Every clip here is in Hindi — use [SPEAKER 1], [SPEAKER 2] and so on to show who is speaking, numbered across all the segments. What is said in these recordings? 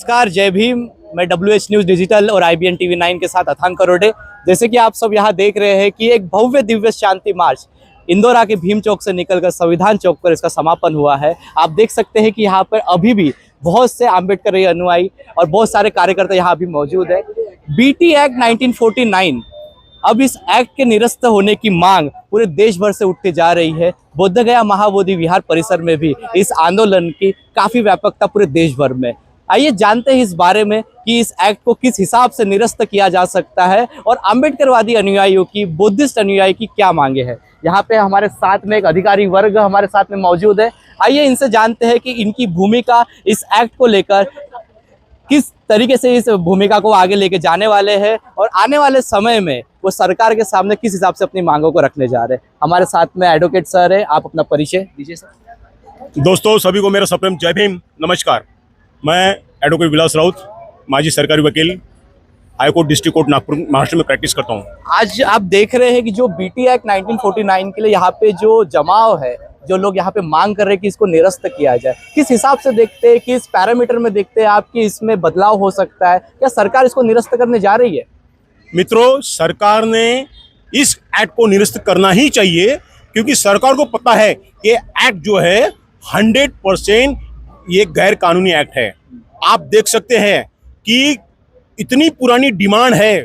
[SPEAKER 1] नमस्कार, जय भीम। मैं WH न्यूज़ डिजिटल और IBN TV 9 के साथ अथान करोड़े। जैसे कि आप सब यहाँ देख रहे हैं कि एक भव्य दिव्य शांति मार्च इंदौरा के भीम चौक से निकलकर संविधान चौक पर इसका समापन हुआ है। आप देख सकते हैं कि यहाँ पर अभी भी बहुत से आम्बेडकर अनुयायी और बहुत सारे कार्यकर्ता यहाँ अभी मौजूद है। BT एक्ट 1949, अब इस एक्ट के निरस्त होने की मांग पूरे देश भर से उठती जा रही है। बोधगया महाबोधि विहार परिसर में भी इस आंदोलन की काफी व्यापकता पूरे देश भर में। आइए जानते हैं इस बारे में कि इस एक्ट को किस हिसाब से निरस्त किया जा सकता है और अम्बेडकरवादी अनुयायियों की, बुद्धिस्ट अनुयायी की क्या मांगे हैं। यहाँ पे हमारे साथ में एक अधिकारी वर्ग हमारे साथ में मौजूद है। आइए इनसे जानते हैं कि इनकी भूमिका इस एक्ट को लेकर किस तरीके से इस भूमिका को आगे लेके जाने वाले हैं और आने वाले समय में वो सरकार के सामने किस हिसाब से अपनी मांगों को रखने जा रहे हैं। हमारे साथ में एडवोकेट सर है, आप अपना परिचय दीजिए सर।
[SPEAKER 2] दोस्तों सभी को मेरा सप्रेम जय भीम, नमस्कार। मैं एडवोकेट विलास राउत, माजी सरकारी वकील, high court district court Nagpur Maharashtra में प्रैक्टिस करता हूँ। आज
[SPEAKER 1] आप देख रहे हैं कि जो BT एक्ट 1949 के लिए यहाँ पे जो जमाव है, जो लोग यहाँ पे मांग कर रहे हैं कि इसको निरस्त किया जाए, किस हिसाब से देखते हैं, किस पैरामीटर में देखते हैं आप कि इसमें बदलाव हो सकता है? क्या सरकार इसको निरस्त करने जा रही है?
[SPEAKER 2] मित्रों, सरकार ने इस एक्ट को निरस्त करना ही चाहिए, क्योंकि सरकार को पता है कि एक्ट जो है 100% ये गैर कानूनी एक्ट है। आप देख सकते हैं कि इतनी पुरानी डिमांड है,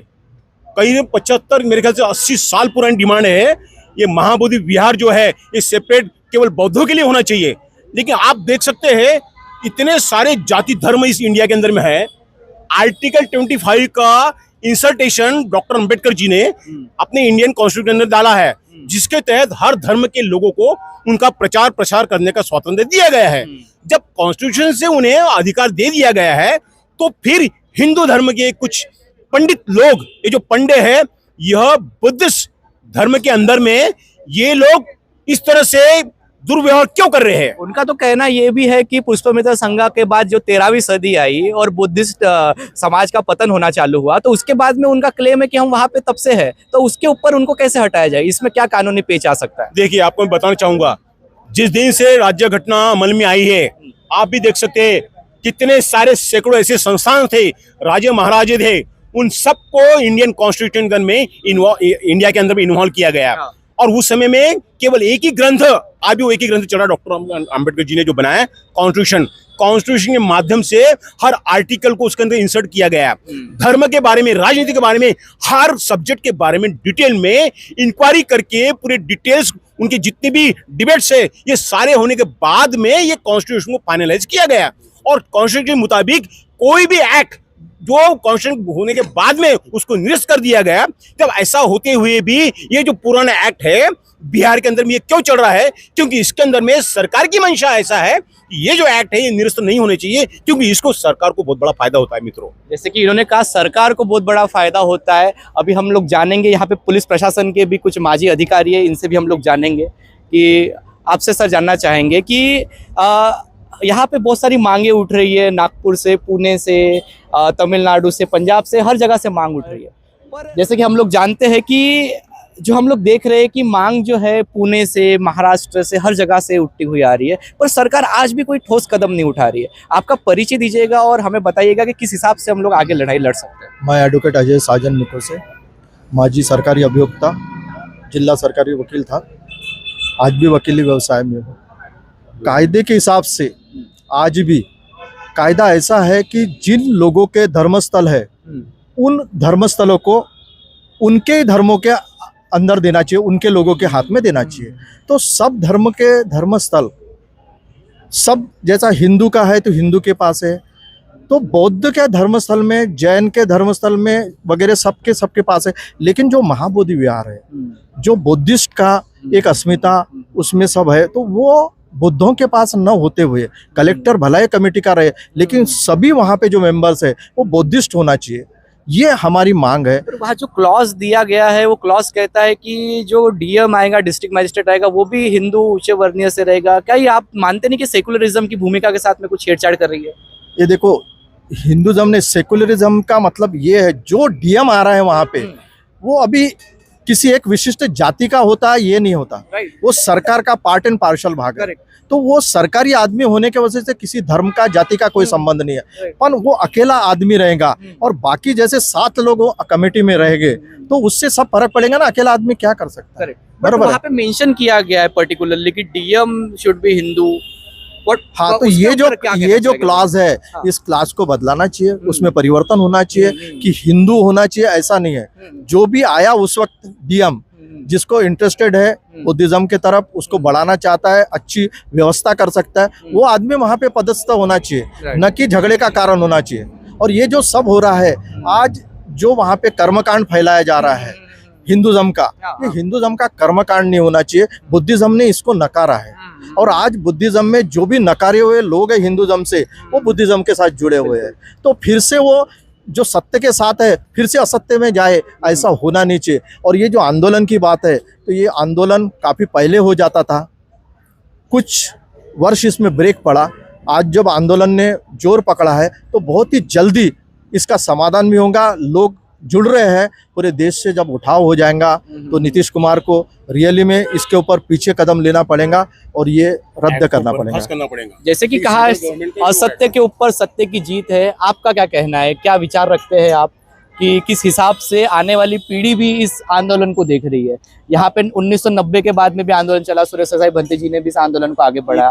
[SPEAKER 2] कई 75 मेरे ख्याल से 80 साल पुरानी डिमांड है। ये महाबोधि विहार जो है ये सेपरेट केवल बौद्धों के लिए होना चाहिए, लेकिन आप देख सकते हैं इतने सारे जाति धर्म इस इंडिया के अंदर में है। आर्टिकल 25 का इंसर्टेशन डॉक्टर अंबेडकर जी ने अपने इंडियन कॉन्स्टिट्यूशन के अंदर डाला है, जिसके तहत हर धर्म के लोगों को उनका प्रचार प्रसार करने का स्वातंत्र्य दिया गया है। जब कॉन्स्टिट्यूशन से उन्हें अधिकार दे दिया गया है, तो फिर हिंदू धर्म के कुछ पंडित लोग, ये जो पंडे हैं, यह बुद्धिस्ट धर्म के अंदर में ये लोग इस तरह से दुर्व्यवहार क्यों कर रहे हैं?
[SPEAKER 1] उनका तो कहना ये भी है कि पुष्पमित्र संघा के बाद जो 13वीं सदी आई और बुद्धिस्ट समाज का पतन होना चालू हुआ, तो उसके बाद में उनका क्लेम है कि हम वहां पे तब से है, तो उसके ऊपर उनको कैसे हटाया जाए? इसमें क्या कानूनी पेच आ सकता है?
[SPEAKER 2] देखिए, आपको मैं बताना चाहूंगा, जिस दिन से राज्य घटना अमल में आई है, आप भी देख सकते हैं कितने सारे सैकड़ों ऐसे संस्थान थे, राजे महाराजे थे, उन सबको इंडियन कॉन्स्टिट्यूशन में इंडिया के अंदर इन्वॉल्व किया गया। और उस समय में केवल एक ही ग्रंथ, आज भी वो एक ही ग्रंथ चला, डॉक्टर अंबेडकर जी ने जो बनाया कॉन्स्टिट्यूशन के माध्यम से हर आर्टिकल को उसके अंदर इंसर्ट किया गया। धर्म के बारे में, राजनीति के बारे में, हर सब्जेक्ट के बारे में डिटेल में इंक्वायरी करके पूरे डिटेल्स, उनके जितने भी डिबेट्स है, ये सारे होने के बाद में ये कॉन्स्टिट्यूशन को फाइनलाइज किया गया। और कॉन्स्टिट्यूशन के मुताबिक कोई भी एक्ट जो कॉन्स्टिट्यूशन होने के बाद में उसको निरस्त कर दिया गया। जब ऐसा होते हुए भी ये जो पुराना एक्ट है बिहार के अंदर में ये क्यों चल रहा है? क्योंकि इसके अंदर में सरकार की मंशा ऐसा है कि ये जो एक्ट है ये निरस्त नहीं होने चाहिए, क्योंकि इसको सरकार को बहुत बड़ा फायदा होता है। मित्रों,
[SPEAKER 1] जैसे कि इन्होंने कहा सरकार को बहुत बड़ा फायदा होता है। अभी हम लोग जानेंगे, यहाँ पे पुलिस प्रशासन के भी कुछ माजी अधिकारी है, इनसे भी हम लोग जानेंगे कि आपसे सर जानना चाहेंगे कि यहाँ पे बहुत सारी मांगे उठ रही है, नागपुर से, पुणे से, तमिलनाडु से, पंजाब से, हर जगह से मांग उठ रही है। जैसे कि हम लोग जानते हैं कि जो हम लोग देख रहे हैं कि मांग जो है पुणे से, महाराष्ट्र से, हर जगह से उठती हुई आ रही है, पर सरकार आज भी कोई ठोस कदम नहीं उठा रही है। आपका परिचय दीजिएगा और हमें बताइएगा कि किस हिसाब से हम लोग आगे लड़ाई लड़ सकते हैं।
[SPEAKER 3] मैं एडवोकेट अजय साजन मित्र से, माजी सरकारी अभियोक्ता, जिला सरकारी वकील था, आज भी वकीली व्यवसाय में हूँ। कायदे के हिसाब से आज भी कायदा ऐसा है कि जिन लोगों के धर्मस्थल है उन धर्मस्थलों को उनके ही धर्मों के अंदर देना चाहिए, उनके लोगों के हाथ में देना चाहिए। तो सब धर्म के धर्मस्थल, सब जैसा हिंदू का है तो हिंदू के पास है, तो बौद्ध के धर्मस्थल में, जैन के धर्मस्थल में वगैरह सबके पास है। लेकिन जो महाबोधि विहार है, जो बुद्धिस्ट का एक अस्मिता उसमें सब है, तो वो बुद्धों के पास न होते हुए कलेक्टर भलाई कमेटी का रहे, लेकिन सभी वहाँ पे जो मेंबर्स है वो बुद्धिस्ट होना चाहिए। ये हमारी मांग है।
[SPEAKER 1] वहाँ जो क्लॉज दिया गया है, वो क्लॉज कहता है कि जो DM आएगा, डिस्ट्रिक्ट मजिस्ट्रेट आएगा, वो भी हिंदू उच्च वर्णीय से रहेगा। क्या ये आप मानते नहीं कि सेकुलरिज्म की भूमिका के साथ में कुछ छेड़छाड़ कर रही है?
[SPEAKER 3] ये देखो, हिंदुज्म ने सेकुलरिज्म का मतलब ये है, जो DM आ रहा है वहाँ पे, वो अभी किसी एक विशिष्ट जाति का होता है, ये नहीं होता।
[SPEAKER 1] राइट।
[SPEAKER 3] वो सरकार का पार्ट एंड पार्शल भाग है।
[SPEAKER 1] करेक्ट।
[SPEAKER 3] तो वो सरकारी आदमी होने की वजह से किसी धर्म का जाति का कोई संबंध नहीं है,
[SPEAKER 1] राइट।
[SPEAKER 3] पर वो अकेला आदमी रहेगा और बाकी जैसे 7 लोग वो कमेटी में रहेंगे तो उससे सब फर्क पड़ेगा ना, अकेला आदमी क्या कर सकता है।
[SPEAKER 1] करेक्ट।
[SPEAKER 3] बराबर
[SPEAKER 1] वहाँ पे मेंशन किया गया है पर्टिकुलरली कि डीएम शुड बी हिंदू।
[SPEAKER 3] हाँ, तो ये जो क्लास है,
[SPEAKER 1] हाँ।
[SPEAKER 3] इस क्लास को बदलाना चाहिए, उसमें परिवर्तन होना चाहिए कि हिंदू होना चाहिए, ऐसा नहीं है। जो भी आया उस वक्त डीएम जिसको इंटरेस्टेड है बुद्धिज्म के तरफ, उसको बढ़ाना चाहता है, अच्छी व्यवस्था कर सकता है, वो आदमी वहाँ पे पदस्थ होना चाहिए, न कि झगड़े का कारण होना चाहिए। और ये जो सब हो रहा है आज, जो वहाँ पे कर्मकांड फैलाया जा रहा है हिंदुज्म का, ये हिंदुज्म का कर्मकांड नहीं होना चाहिए। बुद्धिज्म ने इसको नकारा है और आज बुद्धिज्म में जो भी नकारे हुए लोग हैं हिंदुज्म से, वो बुद्धिज्म के साथ जुड़े हुए हैं। तो फिर से वो जो सत्य के साथ है फिर से असत्य में जाए, ऐसा होना नहीं चाहिए। और ये जो आंदोलन की बात है, तो ये आंदोलन काफ़ी पहले हो जाता था, कुछ वर्ष इसमें ब्रेक पड़ा। आज जब आंदोलन ने जोर पकड़ा है तो बहुत ही जल्दी इसका समाधान भी होगा। लोग जुड़ रहे हैं, पूरे देश से जब उठाव हो जाएगा तो नीतीश कुमार को रियली में इसके ऊपर पीछे कदम लेना पड़ेगा और ये रद्द करना पड़ेगा।
[SPEAKER 1] जैसे कि कहा असत्य के ऊपर सत्य की जीत है, आपका क्या कहना है, क्या विचार रखते हैं आप कि किस हिसाब से आने वाली पीढ़ी भी इस आंदोलन को देख रही है? यहाँ पे 1990 के बाद में भी आंदोलन चला, सुरेश रसाई भंते जी ने भी इस आंदोलन को आगे बढ़ाया।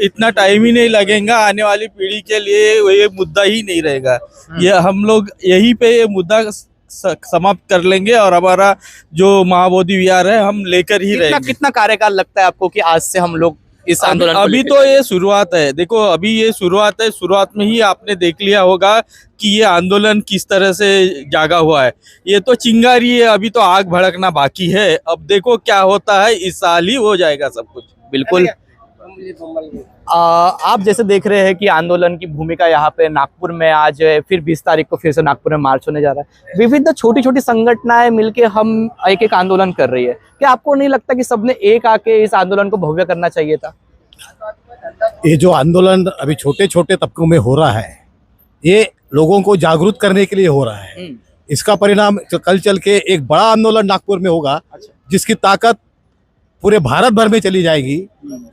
[SPEAKER 4] इतना टाइम ही नहीं लगेगा आने वाली पीढ़ी के लिए, ये मुद्दा ही नहीं रहेगा। ये हम लोग यहीं पे ये मुद्दा समाप्त कर लेंगे और हमारा जो महाबोधि विहार है हम लेकर ही रहेंगे।
[SPEAKER 1] कितना कार्यकाल लगता है आपको कि आज से हम लोग इस आंदोलन को
[SPEAKER 4] अभी तो ये शुरुआत है, देखो अभी ये शुरुआत है, शुरुआत में ही आपने देख लिया होगा कि ये आंदोलन किस तरह से जागा हुआ है। ये तो चिंगारी है, अभी तो आग भड़कना बाकी है। अब देखो क्या होता है, इस साल ही हो जाएगा सब कुछ।
[SPEAKER 1] बिल्कुल। आप जैसे देख रहे हैं कि आंदोलन की भूमिका यहाँ पे नागपुर में आज फिर 20 तारीख को फिर से नागपुर में मार्च होने जा रहा है। विविध छोटी छोटी संगठनाएं मिलके हम एक एक आंदोलन कर रही है। क्या आपको नहीं लगता कि सबने एक आके इस आंदोलन को भव्य करना चाहिए था?
[SPEAKER 5] ये जो आंदोलन अभी छोटे छोटे तबकों में हो रहा है, ये लोगों को जागरूक करने के लिए हो रहा है। इसका परिणाम कल चल के एक बड़ा आंदोलन नागपुर में होगा, जिसकी ताकत पूरे भारत भर में चली जाएगी।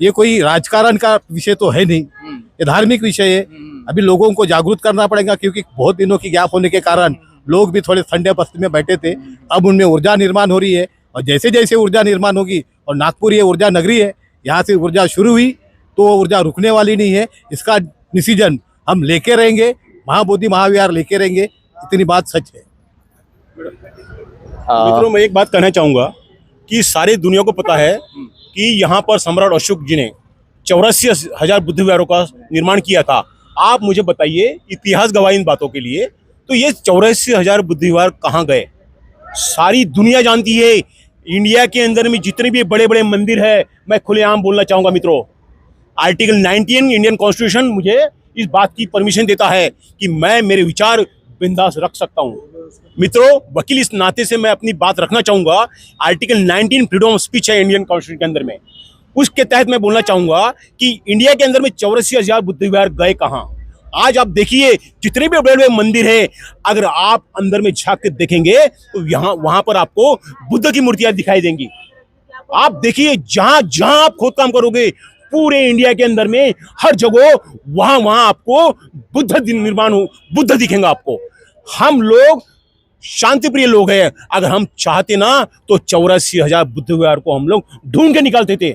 [SPEAKER 5] ये कोई राजकारण का विषय तो है नहीं, ये धार्मिक विषय है। अभी लोगों को जागरूक करना पड़ेगा, क्योंकि बहुत दिनों की गैप होने के कारण लोग भी थोड़े ठंडे बस्ती में बैठे थे। अब उनमें ऊर्जा निर्माण हो रही है और जैसे जैसे ऊर्जा निर्माण होगी, और नागपुर ये ऊर्जा नगरी है, यहाँ से ऊर्जा शुरू हुई तो ऊर्जा रुकने वाली नहीं है। इसका डिसीजन हम लेके रहेंगे, महाबोधि महाविहार लेके रहेंगे, इतनी बात सच है।
[SPEAKER 2] मित्रों, मैं एक बात कहना चाहूँगा कि सारी दुनिया को पता है कि यहाँ पर सम्राट अशोक जी ने 84,000 बुद्ध विहारों का निर्माण किया था। आप मुझे बताइए, इतिहास गवाह इन बातों के लिए, तो ये 84,000 बुद्ध विहार कहाँ गए? सारी दुनिया जानती है। इंडिया के अंदर में जितने भी बड़े बड़े मंदिर है, मैं खुलेआम बोलना चाहूँगा मित्रों, आर्टिकल 19 इंडियन कॉन्स्टिट्यूशन मुझे इस बात की परमिशन देता है कि मैं मेरे विचार बिंदास रख सकता हूँ। मित्रों, वकील इस नाते से मैं अपनी बात रखना चाहूँगा। आर्टिकल 19 फ्रीडम ऑफ स्पीच है इंडियन कॉन्स्टिट्यूशन के अंदर में, उसके तहत मैं बोलना चाहूँगा कि इंडिया के अंदर में 84,000 बुद्ध विहार गए कहाँ? आज आप देखिए, जितने भी बड़े बड़े मंदिर हैं, अगर आप अंदर में झांक के देखेंगे तो यहाँ वहाँ पर आपको बुद्ध की मूर्तियाँ दिखाई देंगी। आप देखिए, जहाँ जहाँ आप खोद काम करोगे पूरे इंडिया के अंदर में हर जगह वहाँ आपको बुद्ध निर्माण हो, बुद्ध दिखेंगे आपको। हम लोग शांतिप्रिय लोग हैं, अगर हम चाहते ना तो 84,000 बुद्ध विहार को हम लोग ढूंढ के निकालते थे,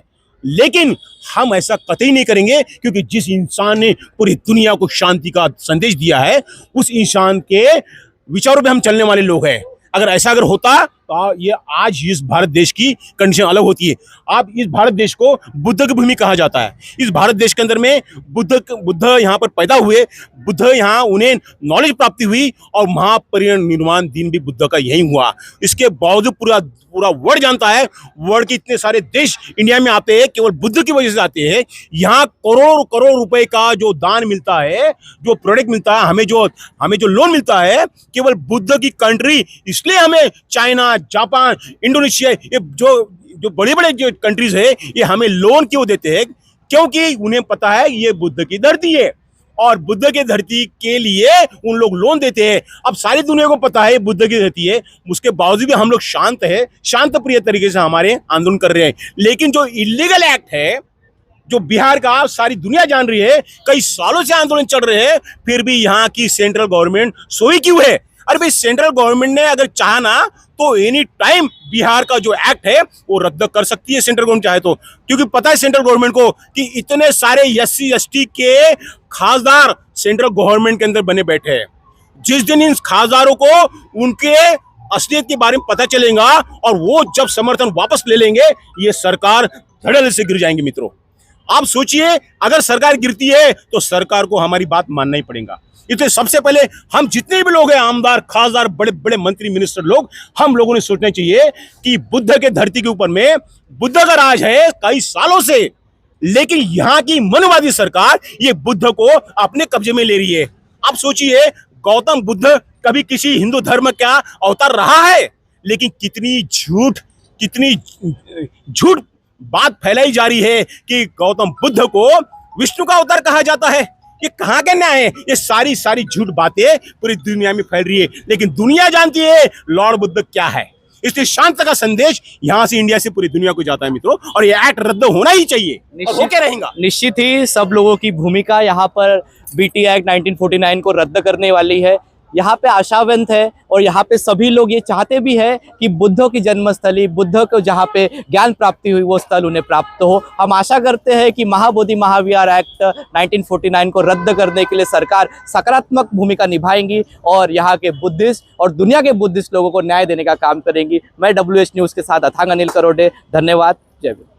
[SPEAKER 2] लेकिन हम ऐसा कतई नहीं करेंगे, क्योंकि जिस इंसान ने पूरी दुनिया को शांति का संदेश दिया है, उस इंसान के विचारों पे हम चलने वाले लोग हैं। अगर ऐसा होता तो ये आज इस भारत देश की कंडीशन अलग होती है। आप इस भारत देश को बुद्ध की भूमि कहा जाता है। इस भारत देश के अंदर में बुद्ध यहाँ पर पैदा हुए, बुद्ध यहाँ उन्हें नॉलेज प्राप्ति हुई और महापरिनिर्वाण दिन भी बुद्ध का यही हुआ। इसके बावजूद पूरा वर्ल्ड जानता है, वर्ल्ड के इतने सारे देश इंडिया में आते हैं केवल बुद्ध की वजह से आते हैं। यहाँ करोड़ करोड़ रुपए का जो दान मिलता है, जो प्रोडक्ट मिलता है, हमें जो लोन मिलता है, केवल बुद्ध की कंट्री, इसलिए हमें चाइना, जापान, इंडोनेशिया, ये जो बड़े बड़े जो कंट्रीज है, ये हमें लोन क्यों देते हैं? क्योंकि उन्हें पता है ये बुद्ध की धरती है। और बुद्ध की धरती के लिए उन लोग लोन देते हैं। अब सारी दुनिया को पता है बुद्ध की धरती है, उसके बावजूद भी हम लोग शांत है, शांत प्रिय तरीके से हमारे आंदोलन कर रहे हैं। लेकिन जो इलीगल एक्ट है, जो बिहार का सारी दुनिया जान रही है, कई सालों से आंदोलन चल रहे हैं, फिर भी यहाँ की सेंट्रल गवर्नमेंट सोई क्यों है? अरे भाई, सेंट्रल गवर्नमेंट ने अगर चाहा ना तो एनी टाइम बिहार का जो एक्ट है वो रद्द कर सकती है, सेंट्रल गवर्नमेंट चाहे तो। क्योंकि पता है सेंट्रल गवर्नमेंट को कि इतने सारे SC ST के खासदार सेंट्रल गवर्नमेंट के अंदर बने बैठे हैं। जिस दिन इन खासदारों को उनके असलियत के बारे में पता चलेगा और वो जब समर्थन वापस ले लेंगे, ये सरकार धड़ल्ले से गिर जाएंगे। मित्रों, आप सोचिए, अगर सरकार गिरती है तो सरकार को हमारी बात मानना ही पड़ेगा। इसलिए सबसे पहले हम जितने भी लोग हैं, आमदार, खासदार, बड़े बड़े मंत्री, मिनिस्टर लोग, हम लोगों ने सोचना चाहिए कि बुद्ध के धरती के ऊपर में बुद्ध का राज है कई सालों से, लेकिन यहाँ की मनवादी सरकार ये बुद्ध को अपने कब्जे में ले रही है। आप सोचिए, गौतम बुद्ध कभी किसी हिंदू धर्म का अवतार रहा है? लेकिन कितनी झूठ बात फैलाई जा रही है कि गौतम बुद्ध को विष्णु का अवतार कहा जाता है। ये कहाँ के न्याय है? ये सारी झूठ बातें पूरी दुनिया में फैल रही है, लेकिन दुनिया जानती है लॉर्ड बुद्ध क्या है। इसलिए शांति का संदेश यहाँ से, इंडिया से पूरी दुनिया को जाता है मित्रों, और ये एक्ट रद्द होना ही चाहिए और होके रहेगा।
[SPEAKER 1] निश्चित ही सब लोगों की भूमिका यहाँ पर BT एक्ट 1949 को रद्द करने वाली है। यहाँ पे आशावंत है और यहाँ पे सभी लोग ये चाहते भी है कि बुद्ध की जन्मस्थली, बुद्ध को जहाँ पे ज्ञान प्राप्ति हुई वो स्थल उन्हें प्राप्त हो। हम आशा करते हैं कि महाबोधि महाविहार एक्ट 1949 को रद्द करने के लिए सरकार सकारात्मक भूमिका निभाएंगी और यहाँ के बुद्धिस्ट और दुनिया के बुद्धिस्ट लोगों को न्याय देने का काम करेंगी। मैं WH न्यूज़ के साथ अथांग अनिल करोडे, धन्यवाद, जय भीम।